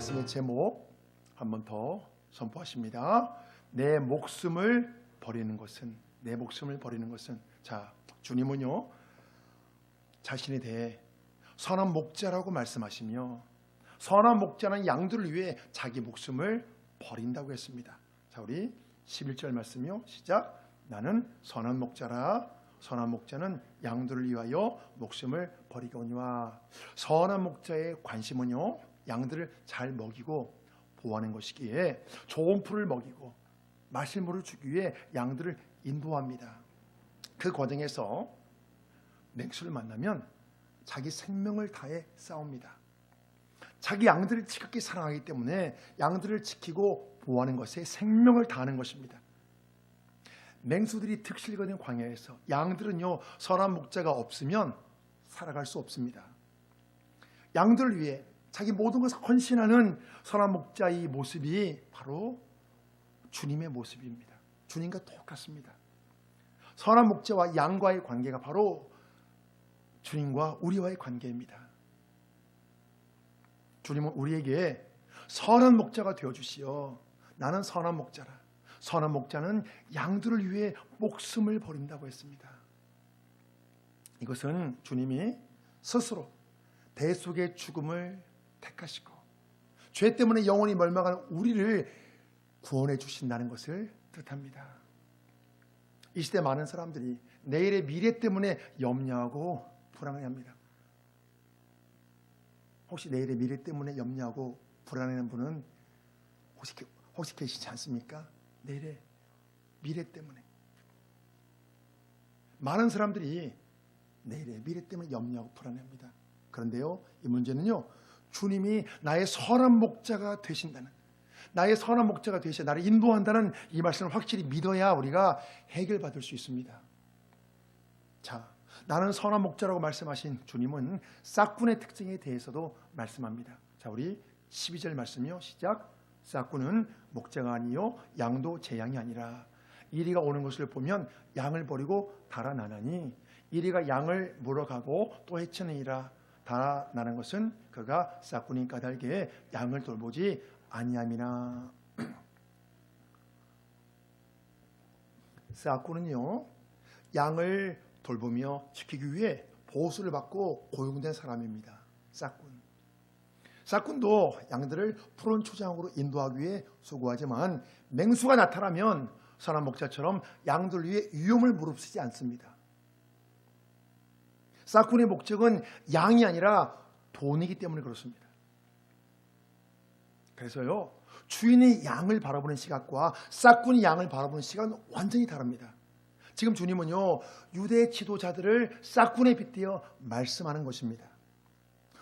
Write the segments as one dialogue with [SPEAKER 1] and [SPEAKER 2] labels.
[SPEAKER 1] 말씀의 제목 한 번 더 선포하십니다. 내 목숨을 버리는 것은, 내 목숨을 버리는 것은. 자, 주님은요 자신에 대해 선한 목자라고 말씀하시며, 선한 목자는 양들을 위해 자기 목숨을 버린다고 했습니다. 자, 우리 11절 말씀이요, 시작. 나는 선한 목자라. 선한 목자는 양들을 위하여 목숨을 버리거니와. 선한 목자의 관심은요, 양들을 잘 먹이고 보호하는 것이기에 좋은 풀을 먹이고 마실 물을 주기 위해 양들을 인도합니다. 그 과정에서 맹수를 만나면 자기 생명을 다해 싸웁니다. 자기 양들을 지극히 사랑하기 때문에 양들을 지키고 보호하는 것에 생명을 다하는 것입니다. 맹수들이 득실거린 광야에서 양들은요 선한 목자가 없으면 살아갈 수 없습니다. 양들을 위해 자기 모든 것을 헌신하는 선한 목자의 모습이 바로 주님의 모습입니다. 주님과 똑같습니다. 선한 목자와 양과의 관계가 바로 주님과 우리와의 관계입니다. 주님은 우리에게 선한 목자가 되어주시어 나는 선한 목자라. 선한 목자는 양들을 위해 목숨을 버린다고 했습니다. 이것은 주님이 스스로 대속의 죽음을 택하시고 죄 때문에 영원히 멸망하는 우리를 구원해 주신다는 것을 뜻합니다. 이 시대 많은 사람들이 내일의 미래 때문에 염려하고 불안해합니다. 혹시 내일의 미래 때문에 염려하고 불안해하는 분은 혹시 계시지 않습니까? 내일의 미래 때문에. 많은 사람들이 내일의 미래 때문에 염려하고 불안해합니다. 그런데요, 이 문제는요, 주님이 나의 선한 목자가 되신다는, 나의 선한 목자가 되셔 나를 인도한다는 이 말씀을 확실히 믿어야 우리가 해결받을 수 있습니다. 자, 나는 선한 목자라고 말씀하신 주님은 싹군의 특징에 대해서도 말씀합니다. 자, 우리 12절 말씀이요, 시작. 싹군은 목자가 아니요 양도 제 양이 아니라. 이리가 오는 것을 보면 양을 버리고 달아나나니 이리가 양을 물어가고 또 해치느니라. 달아나는 것은 그가 싹군인 까닭에 양을 돌보지 아니함이나. 싹군은요 양을 돌보며 지키기 위해 보수를 받고 고용된 사람입니다. 싹군도 양들을 푸른 초장으로 인도하기 위해 수고하지만 맹수가 나타나면 선한 목자처럼 양들 위해 위험을 무릅쓰지 않습니다. 싹군의 목적은 양이 아니라 돈이기 때문에 그렇습니다. 그래서요, 주인이 양을 바라보는 시각과 싹군이 양을 바라보는 시각은 완전히 다릅니다. 지금 주님은요 유대 지도자들을 싹군에 빗대어 말씀하는 것입니다.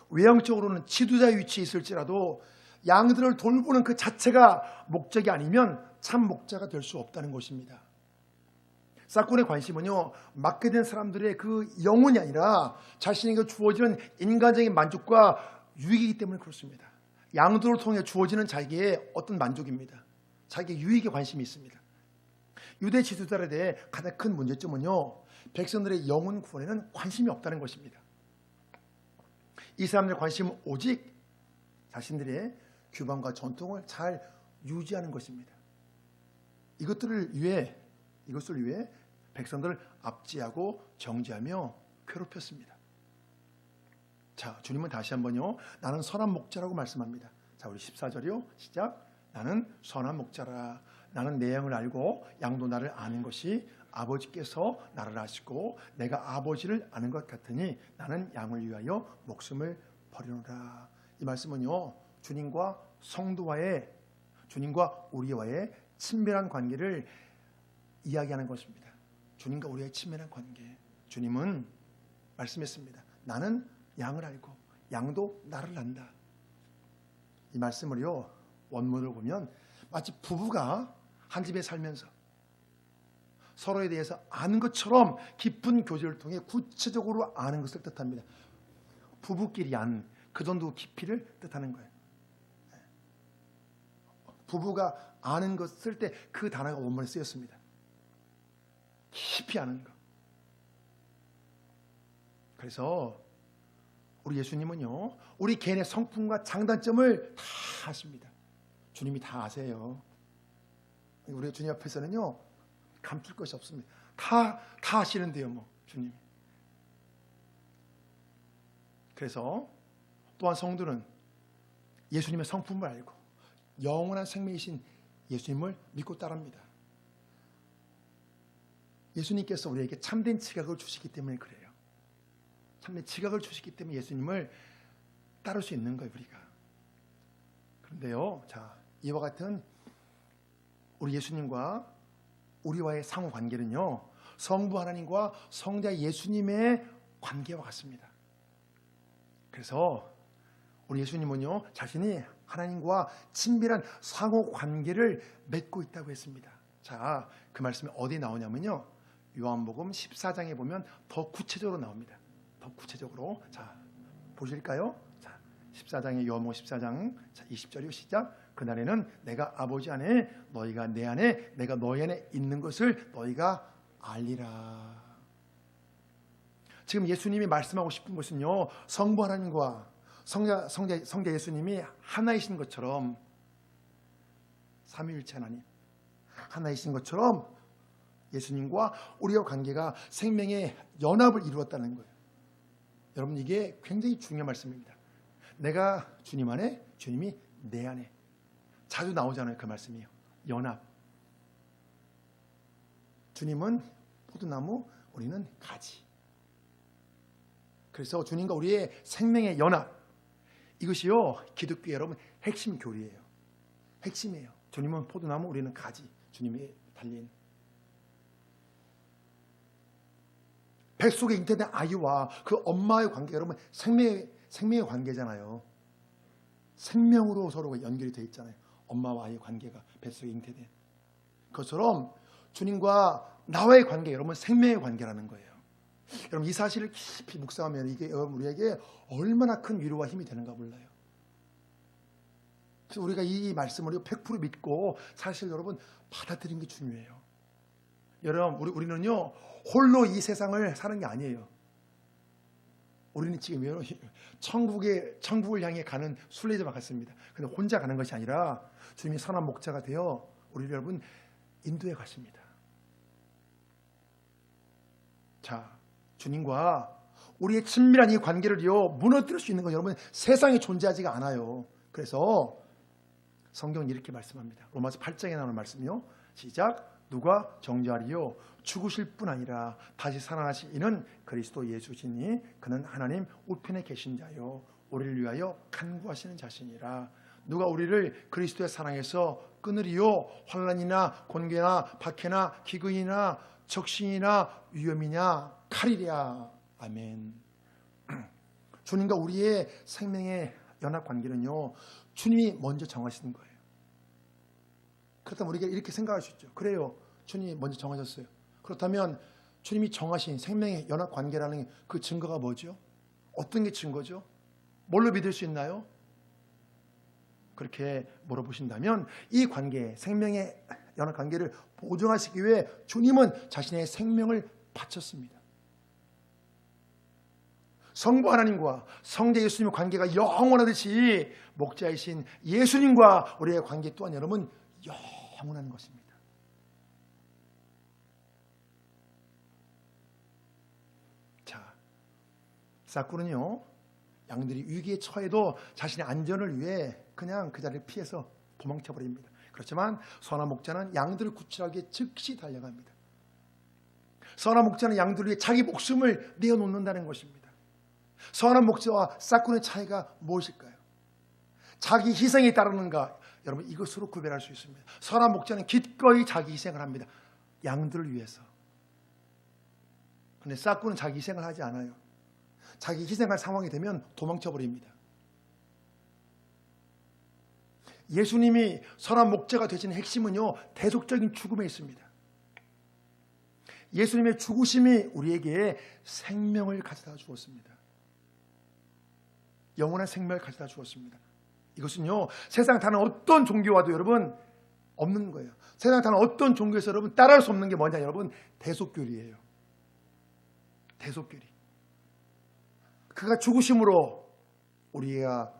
[SPEAKER 1] 외형적으로는 지도자의 위치에 있을지라도 양들을 돌보는 그 자체가 목적이 아니면 참 목자가 될 수 없다는 것입니다. 싹군의 관심은요 맡게 된 사람들의 그 영혼이 아니라 자신에게 주어지는 인간적인 만족과 유익이기 때문에 그렇습니다. 양들을 통해 주어지는 자기의 어떤 만족입니다. 자기의 유익에 관심이 있습니다. 유대 지도자들에 대해 가장 큰 문제점은요 백성들의 영혼 구원에는 관심이 없다는 것입니다. 이 사람들의 관심은 오직 자신들의 규범과 전통을 잘 유지하는 것입니다. 이것을 위해 백성들을 압제하고 정죄하며 괴롭혔습니다. 자, 주님은 다시 한번요 나는 선한 목자라고 말씀합니다. 자, 우리 14절이요, 시작. 나는 선한 목자라. 나는 내 양을 알고 양도 나를 아는 것이 아버지께서 나를 아시고 내가 아버지를 아는 것 같으니 나는 양을 위하여 목숨을 버리노라. 이 말씀은요 주님과 우리와의 친밀한 관계를 이야기하는 것입니다. 주님과 우리의 친밀한 관계. 주님은 말씀했습니다. 나는 양을 알고 양도 나를 안다. 이 말씀을요 원문을 보면 마치 부부가 한 집에 살면서 서로에 대해서 아는 것처럼 깊은 교제를 통해 구체적으로 아는 것을 뜻합니다. 부부끼리 아는 그 정도 깊이를 뜻하는 거예요. 부부가 아는 것 쓸 때 그 단어가 원문에 쓰였습니다. 깊이 아는 것. 그래서 우리 예수님은요, 우리 개인의 성품과 장단점을 다 아십니다. 주님이 다 아세요. 우리 주님 앞에서는요, 감출 것이 없습니다. 다 아시는데요, 뭐 주님이. 그래서 또한 성도는 예수님의 성품을 알고 영원한 생명이신 예수님을 믿고 따릅니다. 예수님께서 우리에게 참된 지각을 주시기 때문에 그래요. 참된 지각을 주시기 때문에 예수님을 따를 수 있는 거예요, 우리가. 그런데요, 자, 이와 같은 우리 예수님과 우리와의 상호 관계는요, 성부 하나님과 성자 예수님의 관계와 같습니다. 그래서 우리 예수님은요, 자신이 하나님과 친밀한 상호 관계를 맺고 있다고 했습니다. 자, 그 말씀이 어디 나오냐면요, 요한복음 14장에 보면 더 구체적으로 나옵니다. 더 구체적으로. 자, 보실까요? 자, 14장의 요한복음 14장 20절이요, 시작. 그날에는 내가 아버지 안에, 너희가 내 안에, 내가 너희 안에 있는 것을 너희가 알리라. 지금 예수님이 말씀하고 싶은 것은요, 성부 하나님과 성자 예수님이 하나이신 것처럼, 삼위일체 하나님 하나이신 것처럼 예수님과 우리와 관계가 생명의 연합을 이루었다는 거예요. 여러분, 이게 굉장히 중요한 말씀입니다. 내가 주님 안에, 주님이 내 안에. 자주 나오잖아요, 그 말씀이요. 연합. 주님은 포도나무, 우리는 가지. 그래서 주님과 우리의 생명의 연합, 이것이요, 기독교 여러분 핵심 교리예요. 핵심이에요. 주님은 포도나무, 우리는 가지. 주님이 달린 뱃속에 잉태된 아이와 그 엄마의 관계, 여러분 생명의 관계잖아요. 생명으로 서로가 연결이 되어 있잖아요. 엄마와 아이의 관계가 뱃속에 잉태된 그것처럼 주님과 나와의 관계, 여러분 생명의 관계라는 거예요. 여러분, 이 사실을 깊이 묵상하면 이게 여러분 우리에게 얼마나 큰 위로와 힘이 되는가 몰라요. 그래서 우리가 이 말씀을 100% 믿고 사실 여러분 받아들이는 게 중요해요. 여러분, 우리는요 홀로 이 세상을 사는 게 아니에요. 우리는 지금 천국을 향해 가는 순례자와 같습니다. 근데 혼자 가는 것이 아니라 주님이 선한 목자가 되어 우리를 여러분 인도해 가십니다. 자, 주님과 우리의 친밀한 이 관계를요 무너뜨릴 수 있는 건 여러분 세상에 존재하지가 않아요. 그래서 성경은 이렇게 말씀합니다. 로마서 8장에 나오는 말씀이요. 시작. 누가 정죄하리요? 죽으실 뿐 아니라 다시 살아나신 이는 그리스도 예수시니 그는 하나님 우편에 계신 자요 우리를 위하여 간구하시는 자신이라. 누가 우리를 그리스도의 사랑에서 끊으리요? 환난이나 곤괴나 박해나 기근이나 적신이나 위험이냐 칼이랴. 아멘. 주님과 우리의 생명의 연합 관계는요 주님이 먼저 정하시는 거예요. 그렇다면 우리가 이렇게 생각할 수 있죠. 그래요, 주님이 먼저 정하셨어요. 그렇다면 주님이 정하신 생명의 연합 관계라는 그 증거가 뭐죠? 어떤 게 증거죠? 뭘로 믿을 수 있나요? 그렇게 물어보신다면 이 관계, 생명의 연합 관계를 보존하시기 위해 주님은 자신의 생명을 바쳤습니다. 성부 하나님과 성자 예수님의 관계가 영원하듯이 목자이신 예수님과 우리의 관계 또한 여러분 영원한 것입니다. 자, 싹구는요 양들이 위기에 처해도 자신의 안전을 위해 그냥 그 자리를 피해서 도망쳐 버립니다. 그렇지만 선한 목자는 양들을 구출하기 위해 즉시 달려갑니다. 선한 목자는 양들을 위해 자기 목숨을 내어놓는다는 것입니다. 선한 목자와 싹구의 차이가 무엇일까요? 자기 희생에 따르는가? 여러분, 이것으로 구별할 수 있습니다. 선한 목자는 기꺼이 자기 희생을 합니다. 양들을 위해서. 그런데 싹구는 자기 희생을 하지 않아요. 자기 희생할 상황이 되면 도망쳐 버립니다. 예수님이 선한 목자가 되신 핵심은요 대속적인 죽음에 있습니다. 예수님의 죽으심이 우리에게 생명을 가져다 주었습니다. 영원한 생명을 가져다 주었습니다. 이것은요 세상 다른 어떤 종교와도 여러분 없는 거예요. 세상 다른 어떤 종교에서 여러분 따라할 수 없는 게 뭐냐, 여러분 대속교리예요. 대속교리. 그가 죽으심으로 우리가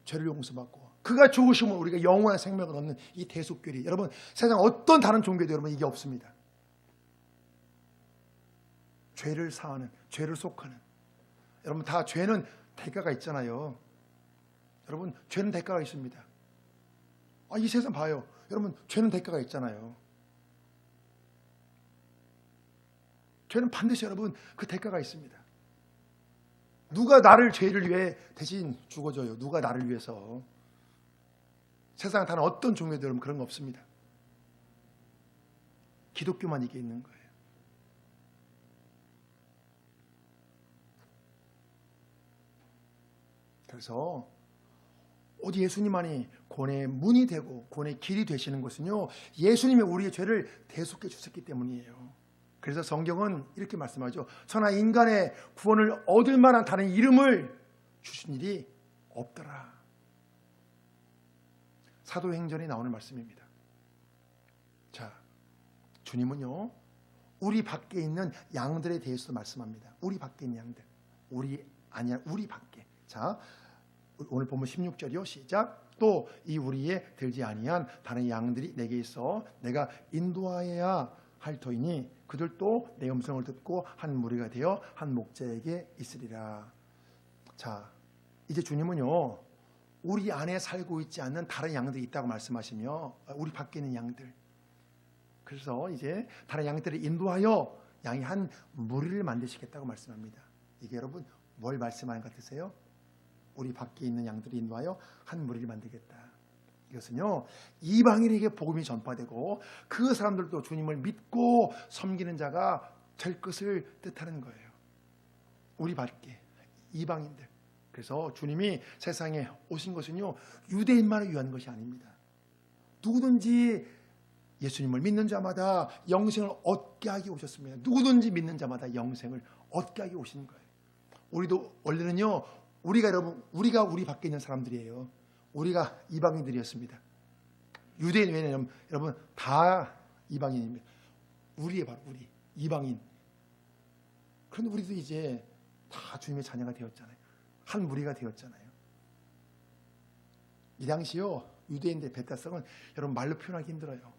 [SPEAKER 1] 죄를 용서받고 그가 죽으심으로 우리가 영원한 생명을 얻는 이 대속죄리, 여러분 세상 어떤 다른 종교도 여러분 이게 없습니다. 죄를 사하는, 죄를 속하는, 여러분 다 죄는 대가가 있잖아요. 여러분 죄는 대가가 있습니다. 이 세상 봐요. 여러분 죄는 대가가 있잖아요. 죄는 반드시 여러분 그 대가가 있습니다. 누가 나를 죄를 위해 대신 죽어줘요? 누가 나를 위해서? 세상 다른 어떤 종교도 여러분 그런 거 없습니다. 기독교만 이게 있는 거예요. 그래서 오직 예수님만이 구원의 문이 되고 구원의 길이 되시는 것은요, 예수님이 우리의 죄를 대속해 주셨기 때문이에요. 그래서 성경은 이렇게 말씀하죠. 천하 인간의 구원을 얻을 만한 다른 이름을 주신 일이 없더라. 사도행전에 나오는 말씀입니다. 자, 주님은요, 우리 밖에 있는 양들에 대해서도 말씀합니다. 우리 밖에 있는 양들. 우리 아니야, 우리 밖에. 자, 오늘 보면 16절이요. 시작. 또 이 우리에 들지 아니한 다른 양들이 내게 있어 내가 인도하여야 할 터이니 그들도 내 음성을 듣고 한 무리가 되어 한 목자에게 있으리라. 자, 이제 주님은요, 우리 안에 살고 있지 않는 다른 양들이 있다고 말씀하시며 우리 밖에 있는 양들, 그래서 이제 다른 양들을 인도하여 양이 한 무리를 만드시겠다고 말씀합니다. 이게 여러분 뭘 말씀하는 것 같으세요? 우리 밖에 있는 양들을 인도하여 한 무리를 만들겠다. 이것은요, 이방인에게 복음이 전파되고 그 사람들도 주님을 믿고 섬기는 자가 될 것을 뜻하는 거예요. 우리 밖에 이방인들. 그래서 주님이 세상에 오신 것은요, 유대인만을 위한 것이 아닙니다. 누구든지 예수님을 믿는 자마다 영생을 얻게 하기 오셨습니다. 누구든지 믿는 자마다 영생을 얻게 하기 오신 거예요. 우리도 원래는요, 우리가 우리 밖에 있는 사람들이에요. 우리가 이방인들이었습니다. 유대인 외에는 여러분 다 이방인입니다. 우리의 바로 우리 이방인. 그런데 우리도 이제 다 주님의 자녀가 되었잖아요. 한 무리가 되었잖아요. 이 당시요, 유대인들의 배타성은 여러분 말로 표현하기 힘들어요.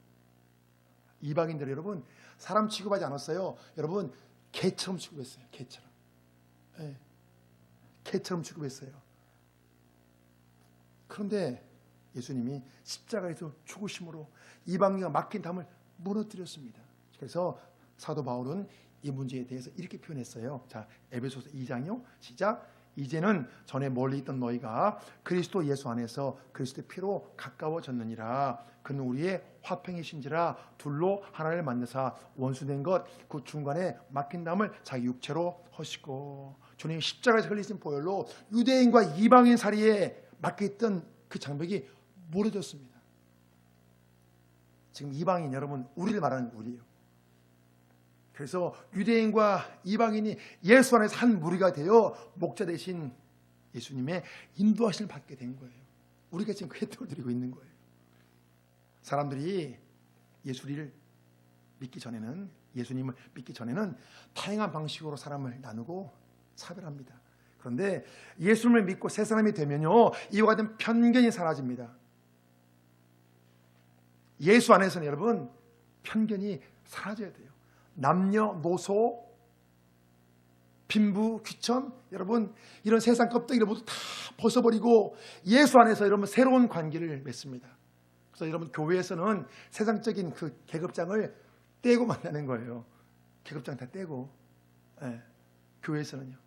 [SPEAKER 1] 이방인들 여러분 사람 취급하지 않았어요. 여러분 개처럼 취급했어요. 개처럼. 네. 개처럼 취급했어요. 그런데 예수님이 십자가에서 죽으심으로 이방인과 막힌 담을 무너뜨렸습니다. 그래서 사도 바울은 이 문제에 대해서 이렇게 표현했어요. 자, 에베소서 2장이요. 시작. 이제는 전에 멀리 있던 너희가 그리스도 예수 안에서 그리스도의 피로 가까워졌느니라. 그는 우리의 화평이신지라. 둘로 하나를 만드사 원수된 것 그 중간에 막힌 담을 자기 육체로 허시고. 주님이 십자가에서 흘리신 보혈로 유대인과 이방인 사이에 막혀있던 그 장벽이 무너졌습니다. 지금 이방인 여러분 우리를 말하는 거 우리예요. 그래서 유대인과 이방인이 예수 안에서 한 무리가 되어 목자 되신 예수님의 인도하심을 받게 된 거예요. 우리가 지금 그 혜택을 드리고 있는 거예요. 사람들이 예수님을 믿기 전에는 다양한 방식으로 사람을 나누고 차별합니다. 그런데 예수님을 믿고 새 사람이 되면요, 이와 같은 편견이 사라집니다. 예수 안에서는 여러분 편견이 사라져야 돼요. 남녀노소, 빈부, 귀천, 여러분 이런 세상 껍데기를 모두 다 벗어버리고 예수 안에서 여러분 새로운 관계를 맺습니다. 그래서 여러분 교회에서는 세상적인 그 계급장을 떼고 만나는 거예요. 계급장 다 떼고. 네, 교회에서는요.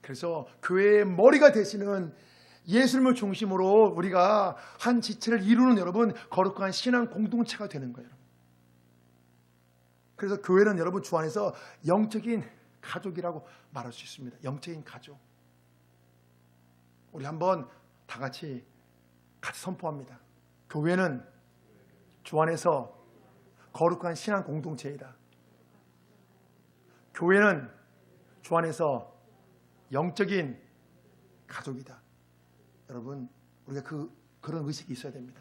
[SPEAKER 1] 그래서 교회의 머리가 되시는 예수님을 중심으로 우리가 한 지체를 이루는 여러분 거룩한 신앙 공동체가 되는 거예요. 그래서 교회는 여러분 주 안에서 영적인 가족이라고 말할 수 있습니다. 영적인 가족. 우리 한번 다 같이 선포합니다. 교회는 주 안에서 거룩한 신앙 공동체이다. 교회는 주 안에서 영적인 가족이다. 여러분 우리가 그런 의식이 있어야 됩니다.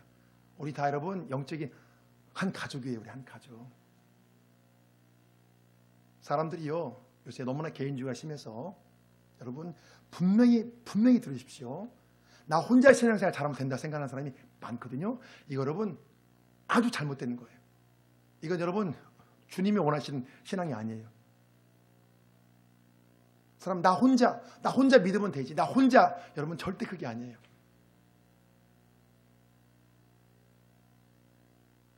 [SPEAKER 1] 우리 다 여러분 영적인 한 가족이에요. 우리 한 가족. 사람들이요 요새 너무나 개인주의가 심해서 여러분 분명히 들으십시오. 나 혼자 신앙생활 잘하면 된다 생각하는 사람이 많거든요. 이거 여러분 아주 잘못된 거예요. 이건 여러분 주님이 원하시는 신앙이 아니에요. 사람 나 혼자 믿으면 되지. 나 혼자 여러분 절대 그게 아니에요.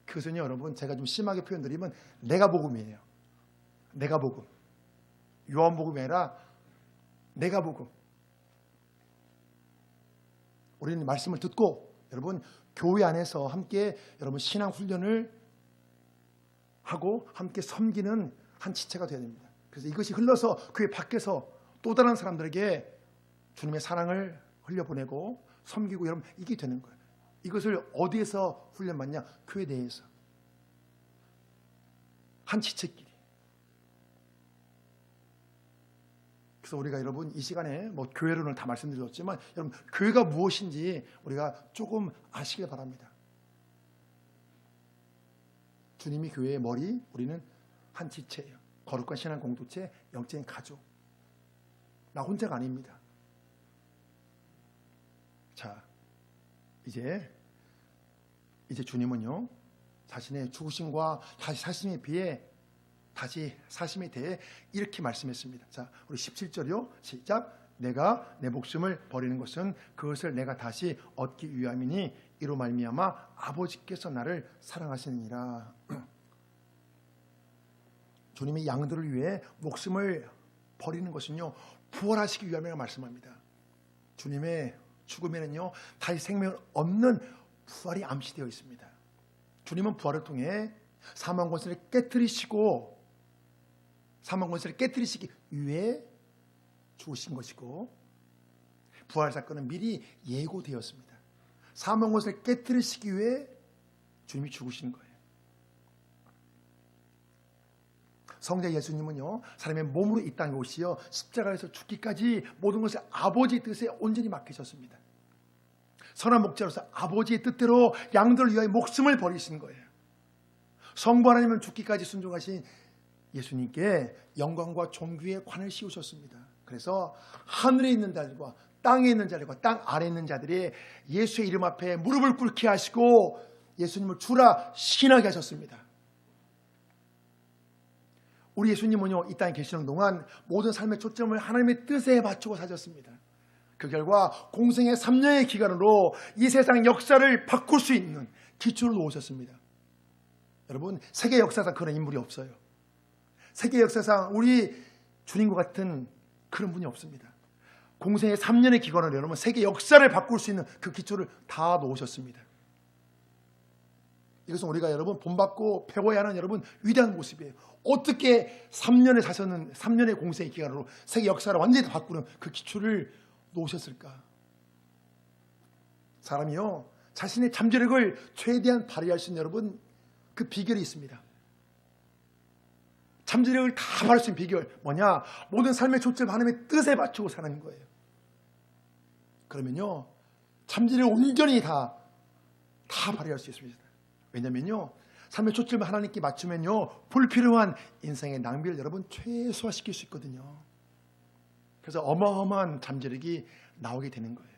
[SPEAKER 1] 그것은요 여러분 제가 좀 심하게 표현드리면 내가 복음이에요. 내가 복음. 요한복음이 아니라 내가 복음. 우리는 말씀을 듣고 여러분 교회 안에서 함께 여러분 신앙 훈련을 하고 함께 섬기는 한 지체가 되어야 됩니다. 그래서 이것이 흘러서 교회 밖에서 또 다른 사람들에게 주님의 사랑을 흘려보내고 섬기고 여러분 이게 되는 거예요. 이것을 어디에서 훈련받냐? 교회 내에서 한 지체끼리. 그래서 우리가 여러분 이 시간에 뭐 교회론을 다 말씀드렸지만 여러분 교회가 무엇인지 우리가 조금 아시길 바랍니다. 주님이 교회의 머리, 우리는 한 지체예요. 거룩한 신앙 공동체, 영적인 가족. 나 혼자가 아닙니다. 자, 이제 주님은요 자신의 죽으심과 다시 사심에 대해 이렇게 말씀했습니다. 자, 우리 17절이요. 시작. 내가 내 목숨을 버리는 것은 그것을 내가 다시 얻기 위함이니 이로 말미암아 아버지께서 나를 사랑하시느니라. 주님이 양들을 위해 목숨을 버리는 것은요 부활하시기 위함이라고 말씀합니다. 주님의 죽음에는요 다시 생명 없는 부활이 암시되어 있습니다. 주님은 부활을 통해 사망 권세를 깨뜨리시기 위해 죽으신 것이고 부활 사건은 미리 예고되었습니다. 사망 권세를 깨뜨리시기 위해 주님이 죽으신 거예요. 성자 예수님은요 사람의 몸으로 이 땅에 오시어 십자가에서 죽기까지 모든 것을 아버지의 뜻에 온전히 맡기셨습니다. 선한 목자로서 아버지의 뜻대로 양들을 위하여 목숨을 버리신 거예요. 성부 하나님은 죽기까지 순종하신 예수님께 영광과 존귀의 관을 씌우셨습니다. 그래서 하늘에 있는 자들과 땅에 있는 자들과 땅 아래에 있는 자들이 예수의 이름 앞에 무릎을 꿇게 하시고 예수님을 주라 신하게 하셨습니다. 우리 예수님은요 이 땅에 계시는 동안 모든 삶의 초점을 하나님의 뜻에 맞추고 사셨습니다. 그 결과 공생의 3년의 기간으로 이 세상 역사를 바꿀 수 있는 기초를 놓으셨습니다. 여러분 세계 역사상 그런 인물이 없어요. 세계 역사상 우리 주님과 같은 그런 분이 없습니다. 공생의 3년의 기간으로 여러분 세계 역사를 바꿀 수 있는 그 기초를 다 놓으셨습니다. 이것은 우리가 여러분 본받고 배워야 하는 여러분 위대한 모습이에요. 어떻게 3년을 사셨는 3년의 공생의 기간으로 세계 역사를 완전히 다 바꾸는 그 기초를 놓으셨을까? 사람이요 자신의 잠재력을 최대한 발휘할 수 있는 여러분 그 비결이 있습니다. 잠재력을 다 발휘할 수 있는 비결 뭐냐? 모든 삶의 초점을 하나님의 뜻에 맞추고 사는 거예요. 그러면요 잠재력을 온전히 다 발휘할 수 있습니다. 왜냐면요 삶의 초점을 하나님께 맞추면요 불필요한 인생의 낭비를 여러분 최소화시킬 수 있거든요. 그래서 어마어마한 잠재력이 나오게 되는 거예요.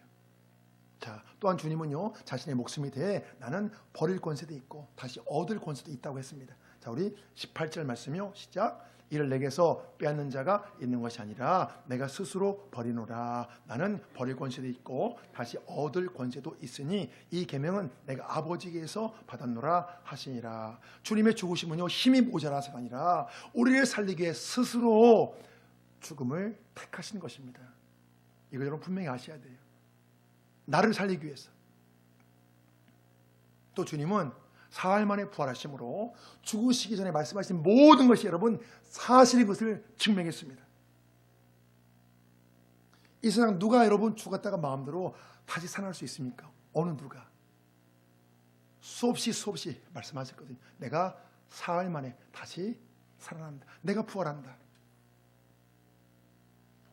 [SPEAKER 1] 자, 또한 주님은요 자신의 목숨에 대해 나는 버릴 권세도 있고 다시 얻을 권세도 있다고 했습니다. 자, 우리 18절 말씀이요. 시작. 이를 내게서 빼앗는 자가 있는 것이 아니라 내가 스스로 버리노라. 나는 버릴 권세도 있고 다시 얻을 권세도 있으니 이 계명은 내가 아버지께서 받았노라 하시니라. 주님의 죽으심은요 힘이 모자라서가 아니라 우리를 살리기 위해 스스로 죽음을 택하신 것입니다. 이거 여러분 분명히 아셔야 돼요. 나를 살리기 위해서. 또 주님은 사흘 만에 부활하심으로 죽으시기 전에 말씀하신 모든 것이 여러분 사실인 것을 증명했습니다. 이 세상 누가 여러분 죽었다가 마음대로 다시 살아날 수 있습니까? 어느 누가? 수없이 말씀하셨거든요. 내가 사흘 만에 다시 살아난다. 내가 부활한다.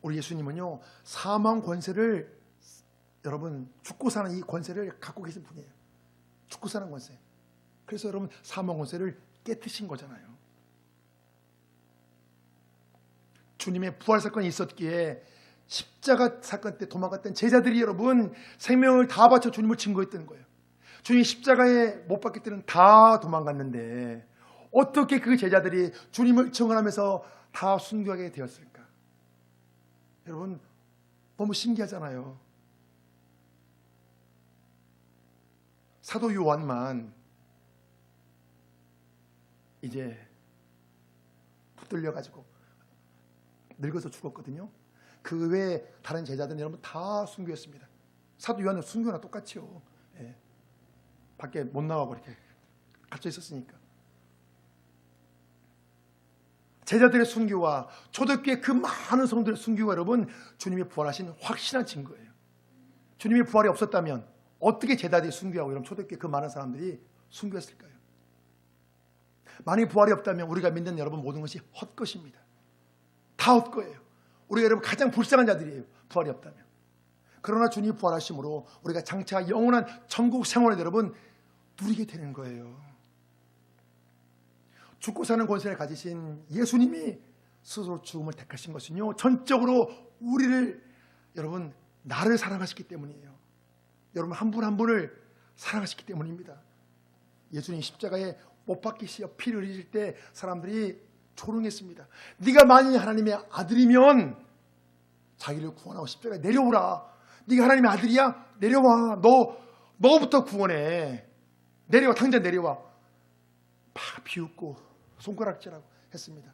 [SPEAKER 1] 우리 예수님은요 사망 권세를 여러분 죽고 사는 이 권세를 갖고 계신 분이에요. 죽고 사는 권세. 그래서 여러분 사망 권세를 깨뜨신 거잖아요. 주님의 부활 사건이 있었기에 십자가 사건 때 도망갔던 제자들이 여러분 생명을 다 바쳐 주님을 증거했던 거예요. 주님 십자가에 못 박힐 때는 다 도망갔는데 어떻게 그 제자들이 주님을 증언하면서 다 순교하게 되었을까? 여러분 너무 신기하잖아요. 사도 요한만 이제 붙들려가지고 늙어서 죽었거든요. 그 외에 다른 제자들은 여러분 다 순교했습니다. 사도 요한은 순교나 똑같이요. 예. 밖에 못 나가고 이렇게 갇혀 있었으니까. 제자들의 순교와 초대교회 그 많은 성도들의 순교가 여러분 주님이 부활하신 확실한 증거예요. 주님이 부활이 없었다면 어떻게 제자들이 순교하고 여러분 초대교회 그 많은 사람들이 순교했을까요? 만약 부활이 없다면 우리가 믿는 여러분 모든 것이 헛것입니다. 다 헛거예요. 우리가 여러분 가장 불쌍한 자들이에요. 부활이 없다면. 그러나 주님이 부활하심으로 우리가 장차 영원한 천국 생활을 여러분 누리게 되는 거예요. 죽고 사는 권세를 가지신 예수님이 스스로 죽음을 택하신 것은요, 전적으로 우리를 여러분 나를 사랑하셨기 때문이에요. 여러분 한 분 한 분을 사랑하셨기 때문입니다. 예수님 십자가에 못 박히시어 피를 흘릴 때 사람들이 조롱했습니다. 네가 만일 하나님의 아들이면 자기를 구원하고 십자가에 내려오라. 네가 하나님의 아들이야? 내려와. 너부터 구원해. 내려와. 당장 내려와. 막 비웃고 손가락질하고 했습니다.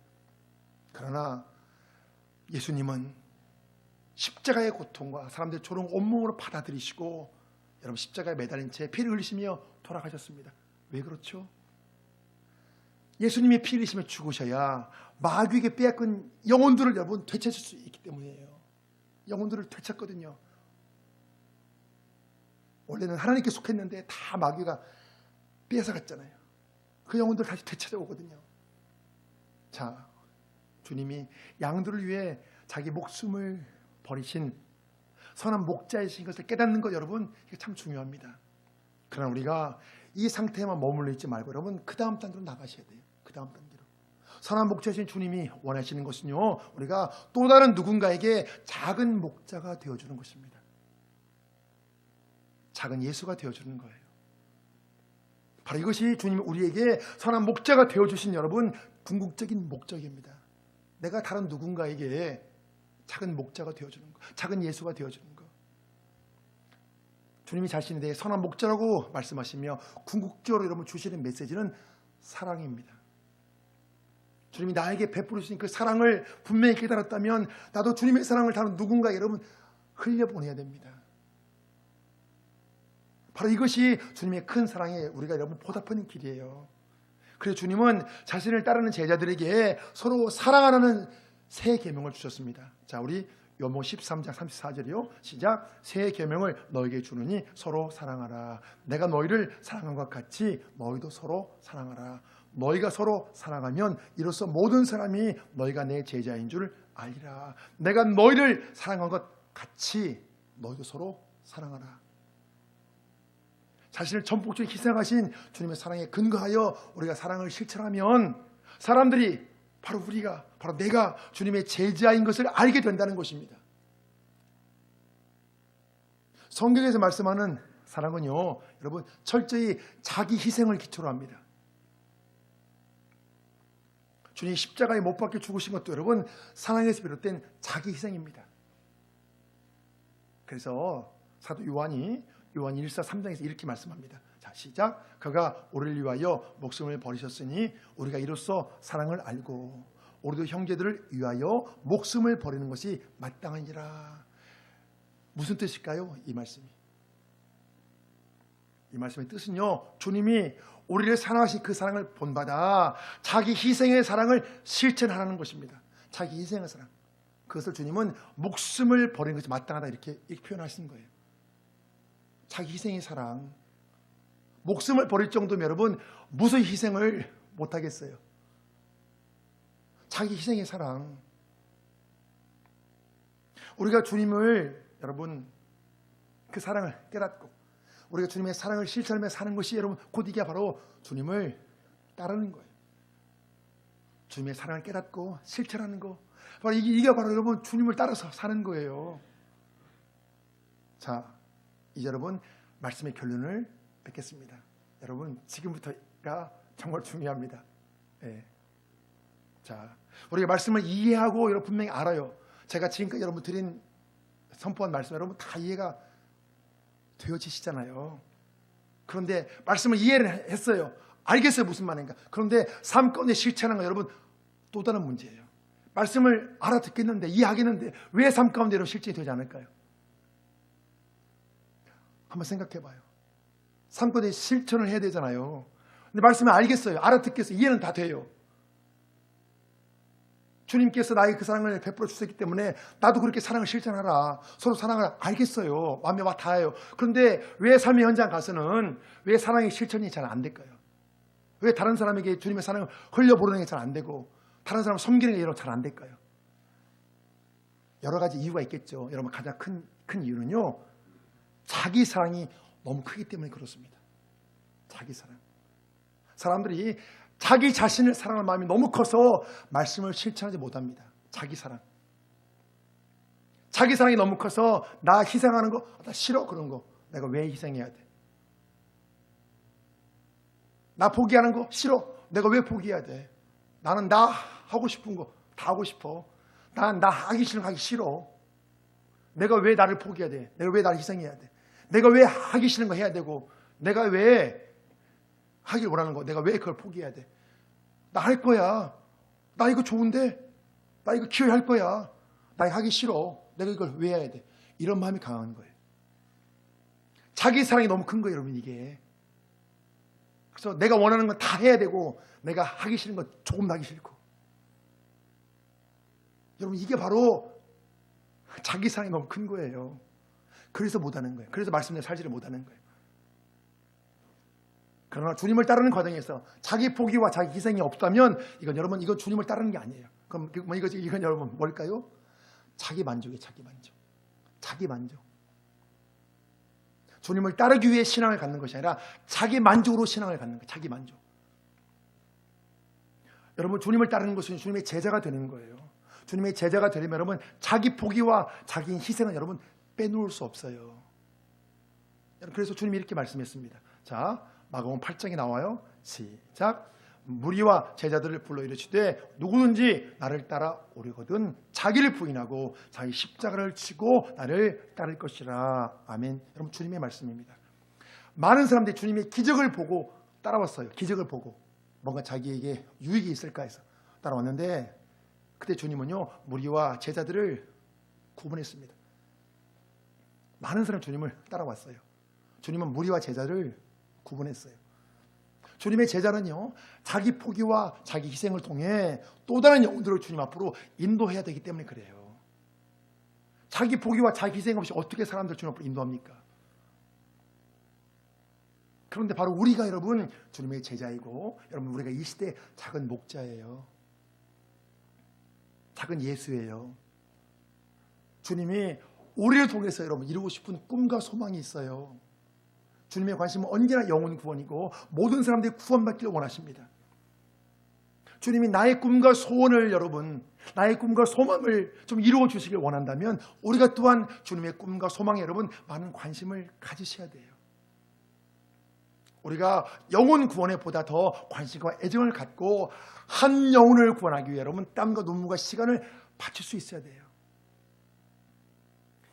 [SPEAKER 1] 그러나 예수님은 십자가의 고통과 사람들의 조롱 온몸으로 받아들이시고 여러분 십자가에 매달린 채 피를 흘리시며 돌아가셨습니다. 왜 그렇죠? 예수님이 피 흘리시며 죽으셔야 마귀에게 빼앗긴 영혼들을 여러분 되찾을 수 있기 때문이에요. 영혼들을 되찾거든요. 원래는 하나님께 속했는데 다 마귀가 빼앗아갔잖아요. 그 영혼들 다시 되찾아오거든요. 자, 주님이 양들을 위해 자기 목숨을 버리신 선한 목자이신 것을 깨닫는 것 여러분 이게 참 중요합니다. 그러나 우리가 이 상태에만 머물러 있지 말고 여러분 그 다음 단계로 나가셔야 돼요. 그 다음 단계로. 선한 목자이신 주님이 원하시는 것은요, 우리가 또 다른 누군가에게 작은 목자가 되어주는 것입니다. 작은 예수가 되어주는 거예요. 바로 이것이 주님이 우리에게 선한 목자가 되어주신 여러분 궁극적인 목적입니다. 내가 다른 누군가에게 작은 목자가 되어주는 거, 작은 예수가 되어주는 거. 주님이 자신에 대해 선한 목자라고 말씀하시며 궁극적으로 여러분 주시는 메시지는 사랑입니다. 주님이 나에게 베풀으신 그 사랑을 분명히 깨달았다면 나도 주님의 사랑을 다른 누군가 여러분 흘려보내야 됩니다. 바로 이것이 주님의 큰 사랑에 우리가 여러분 보답하는 길이에요. 그래서 주님은 자신을 따르는 제자들에게 서로 사랑하라는 새 계명을 주셨습니다. 자, 우리 요모 13장 34절이요. 시작. 새 계명을 너에게 주느니 서로 사랑하라. 내가 너희를 사랑한 것 같이 너희도 서로 사랑하라. 너희가 서로 사랑하면 이로써 모든 사람이 너희가 내 제자인 줄 알리라. 내가 너희를 사랑한 것 같이 너희도 서로 사랑하라. 자신을 전폭적으로 희생하신 주님의 사랑에 근거하여 우리가 사랑을 실천하면 사람들이 바로 우리가, 바로 내가 주님의 제자인 것을 알게 된다는 것입니다. 성경에서 말씀하는 사랑은요, 여러분 철저히 자기 희생을 기초로 합니다. 주님 십자가에 못 박혀 죽으신 것도 여러분 사랑에서 비롯된 자기 희생입니다. 그래서 사도 요한이 요한 1사 3장에서 이렇게 말씀합니다. 자, 시작. 그가 우리를 위하여 목숨을 버리셨으니 우리가 이로써 사랑을 알고 우리도 형제들을 위하여 목숨을 버리는 것이 마땅하니라. 무슨 뜻일까요? 이 말씀이. 이 말씀의 뜻은요, 주님이 우리를 사랑하신 그 사랑을 본받아 자기 희생의 사랑을 실천하라는 것입니다. 자기 희생의 사랑. 그것을 주님은 목숨을 버리는 것이 마땅하다 이렇게 표현하시는 거예요. 자기 희생의 사랑. 목숨을 버릴 정도면 여러분 무슨 희생을 못하겠어요. 자기 희생의 사랑. 우리가 주님을 여러분 그 사랑을 깨닫고 우리가 주님의 사랑을 실천하며 사는 것이 여러분 곧 이게 바로 주님을 따르는 거예요. 주님의 사랑을 깨닫고 실천하는 거. 바로 이게 바로 여러분 주님을 따라서 사는 거예요. 자, 이제 여러분 말씀의 결론을 뵙겠습니다. 여러분 지금부터가 정말 중요합니다. 예. 자, 우리가 말씀을 이해하고 여러분 분명히 알아요. 제가 지금까지 여러분 드린 선포한 말씀 여러분 다 이해가 되어지시잖아요. 그런데 말씀을 이해를 했어요. 알겠어요 무슨 말인가. 그런데 삶 가운데 실천하는 건 여러분 또 다른 문제예요. 말씀을 알아듣겠는데 이해하겠는데 왜 삶 가운데 실천이 되지 않을까요? 한번 생각해 봐요. 삶 가운데 실천을 해야 되잖아요. 근데 말씀을 알겠어요. 알아듣겠어요. 이해는 다 돼요. 주님께서 나에게 그 사랑을 베풀어 주셨기 때문에 나도 그렇게 사랑을 실천하라. 서로 사랑을 알겠어요. 마음에 와 닿아요. 그런데 왜 삶의 현장 가서는 왜 사랑의 실천이 잘 안 될까요? 왜 다른 사람에게 주님의 사랑을 흘려보내는 게 잘 안 되고 다른 사람을 섬기는 게 잘 안 될까요? 여러 가지 이유가 있겠죠. 여러분 가장 큰 이유는요. 자기 사랑이 너무 크기 때문에 그렇습니다. 자기 사랑. 사람들이 자기 자신을 사랑하는 마음이 너무 커서 말씀을 실천하지 못합니다. 자기 사랑. 자기 사랑이 너무 커서 나 희생하는 거 나 싫어 그런 거. 내가 왜 희생해야 돼? 나 포기하는 거 싫어. 내가 왜 포기해야 돼? 나는 나 하고 싶은 거 다 하고 싶어. 난 나 하기 싫은 거 하기 싫어. 내가 왜 나를 포기해야 돼? 내가 왜 나를 희생해야 돼? 내가 왜 하기 싫은 거 해야 되고 내가 왜 하길 원하는 거 내가 왜 그걸 포기해야 돼? 나 할 거야. 나 이거 좋은데? 나 이거 기회할 거야. 나 이거 하기 싫어. 내가 이걸 왜 해야 돼? 이런 마음이 강한 거예요. 자기 사랑이 너무 큰 거예요, 여러분 이게. 그래서 내가 원하는 건 다 해야 되고 내가 하기 싫은 건 조금 하기 싫고. 여러분 이게 바로 자기 사랑이 너무 큰 거예요. 그래서 못하는 거예요. 그래서 말씀대로 살지를 못하는 거예요. 그러나 주님을 따르는 과정에서 자기 포기와 자기 희생이 없다면 이건 여러분 이건 주님을 따르는 게 아니에요. 그럼 이건 여러분 뭘까요? 자기 만족이에요. 자기 만족. 자기 만족. 주님을 따르기 위해 신앙을 갖는 것이 아니라 자기 만족으로 신앙을 갖는 거예요. 자기 만족. 여러분 주님을 따르는 것은 주님의 제자가 되는 거예요. 주님의 제자가 되려면 여러분 자기 포기와 자기 희생은 여러분 빼놓을 수 없어요. 그래서 주님이 이렇게 말씀했습니다. 자, 마가복음 8장에 나와요. 시작. 무리와 제자들을 불러 이르시되 누구든지 나를 따라 오려거든 자기를 부인하고 자기 십자가를 지고 나를 따를 것이라. 아멘. 여러분 주님의 말씀입니다. 많은 사람들이 주님의 기적을 보고 따라왔어요. 기적을 보고 뭔가 자기에게 유익이 있을까 해서 따라왔는데 그때 주님은요 무리와 제자들을 구분했습니다. 많은 사람이 주님을 따라왔어요. 주님은 무리와 제자를 구분했어요. 주님의 제자는요 자기 포기와 자기 희생을 통해 또 다른 영혼들을 주님 앞으로 인도해야 되기 때문에 그래요. 자기 포기와 자기 희생 없이 어떻게 사람들 주님 앞으로 인도합니까? 그런데 바로 우리가 여러분 주님의 제자이고 여러분 우리가 이 시대의 작은 목자예요. 작은 예수예요. 주님이 우리를 통해서 여러분 이루고 싶은 꿈과 소망이 있어요. 주님의 관심은 언제나 영혼 구원이고 모든 사람들이 구원받기를 원하십니다. 주님이 나의 꿈과 소원을 여러분 나의 꿈과 소망을 좀 이루어 주시길 원한다면 우리가 또한 주님의 꿈과 소망에 여러분 많은 관심을 가지셔야 돼요. 우리가 영혼 구원에 보다 더 관심과 애정을 갖고 한 영혼을 구원하기 위해 여러분 땀과 눈물과 시간을 바칠 수 있어야 돼요.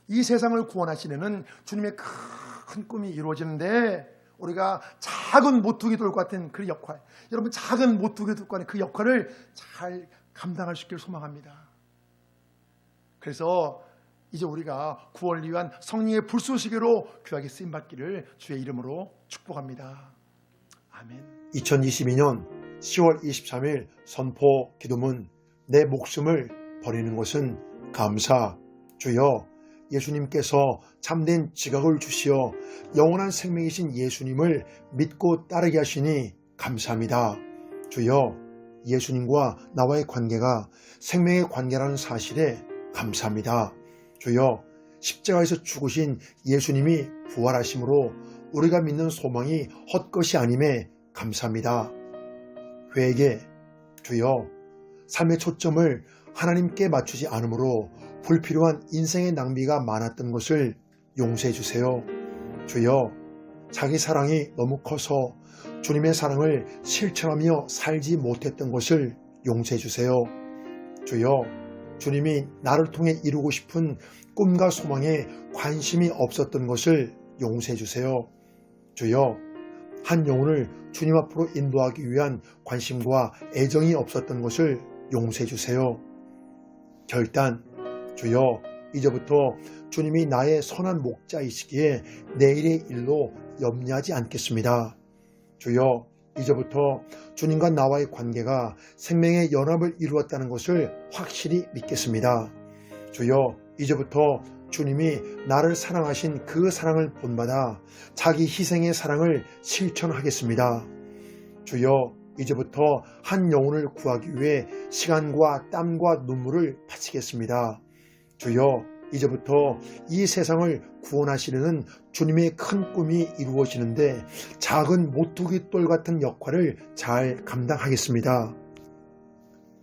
[SPEAKER 1] 이 세상을 구원하시려는 주님의 큰 꿈이 이루어지는데 우리가 작은 모퉁이 돌 같은 그 역할, 여러분 작은 모퉁이 돌 같은 그 역할을 잘 감당할 수 있기를 소망합니다. 그래서 이제 우리가 구원을 위한 성령의 불쏘시개로 귀하게 쓰임받기를 주의 이름으로 축복합니다. 아멘.
[SPEAKER 2] 2022년 10월 23일 선포 기도문 내 목숨을 버리는 것은 감사. 주여 예수님께서 참된 지각을 주시어 영원한 생명이신 예수님을 믿고 따르게 하시니 감사합니다. 주여 예수님과 나와의 관계가 생명의 관계라는 사실에 감사합니다. 주여 십자가에서 죽으신 예수님이 부활하심으로 우리가 믿는 소망이 헛것이 아님에 감사합니다. 회개. 주여 삶의 초점을 하나님께 맞추지 않으므로 불필요한 인생의 낭비가 많았던 것을 용서해 주세요. 주여, 자기 사랑이 너무 커서 주님의 사랑을 실천하며 살지 못했던 것을 용서해 주세요. 주여, 주님이 나를 통해 이루고 싶은 꿈과 소망에 관심이 없었던 것을 용서해 주세요. 주여, 한 영혼을 주님 앞으로 인도하기 위한 관심과 애정이 없었던 것을 용서해 주세요. 결단, 주여, 이제부터 주님이 나의 선한 목자이시기에 내일의 일로 염려하지 않겠습니다. 주여, 이제부터 주님과 나와의 관계가 생명의 연합을 이루었다는 것을 확실히 믿겠습니다. 주여, 이제부터 주님이 나를 사랑하신 그 사랑을 본받아 자기 희생의 사랑을 실천하겠습니다. 주여, 이제부터 한 영혼을 구하기 위해 시간과 땀과 눈물을 바치겠습니다. 주여, 이제부터 이 세상을 구원하시려는 주님의 큰 꿈이 이루어지는데 작은 모뚜기 돌 같은 역할을 잘 감당하겠습니다.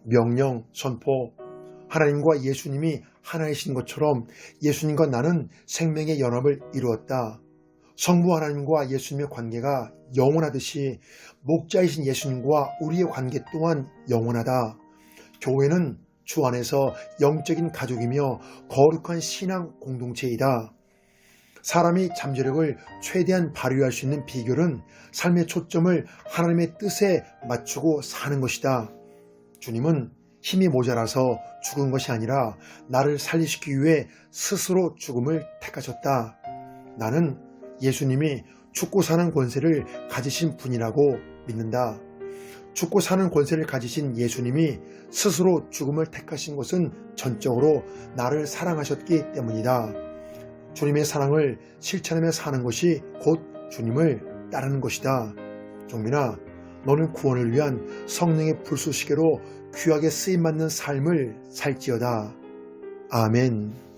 [SPEAKER 2] 명령 선포. 하나님과 예수님이 하나이신 것처럼 예수님과 나는 생명의 연합을 이루었다. 성부 하나님과 예수님의 관계가 영원하듯이 목자이신 예수님과 우리의 관계 또한 영원하다. 교회는 주 안에서 영적인 가족이며 거룩한 신앙 공동체이다. 사람이 잠재력을 최대한 발휘할 수 있는 비결은 삶의 초점을 하나님의 뜻에 맞추고 사는 것이다. 주님은 힘이 모자라서 죽은 것이 아니라 나를 살리시기 위해 스스로 죽음을 택하셨다. 나는 예수님이 죽고 사는 권세를 가지신 분이라고 믿는다. 죽고 사는 권세를 가지신 예수님이 스스로 죽음을 택하신 것은 전적으로 나를 사랑하셨기 때문이다. 주님의 사랑을 실천하며 사는 것이 곧 주님을 따르는 것이다. 종민아, 너는 구원을 위한 성령의 불쏘시개로 귀하게 쓰임받는 삶을 살지어다. 아멘.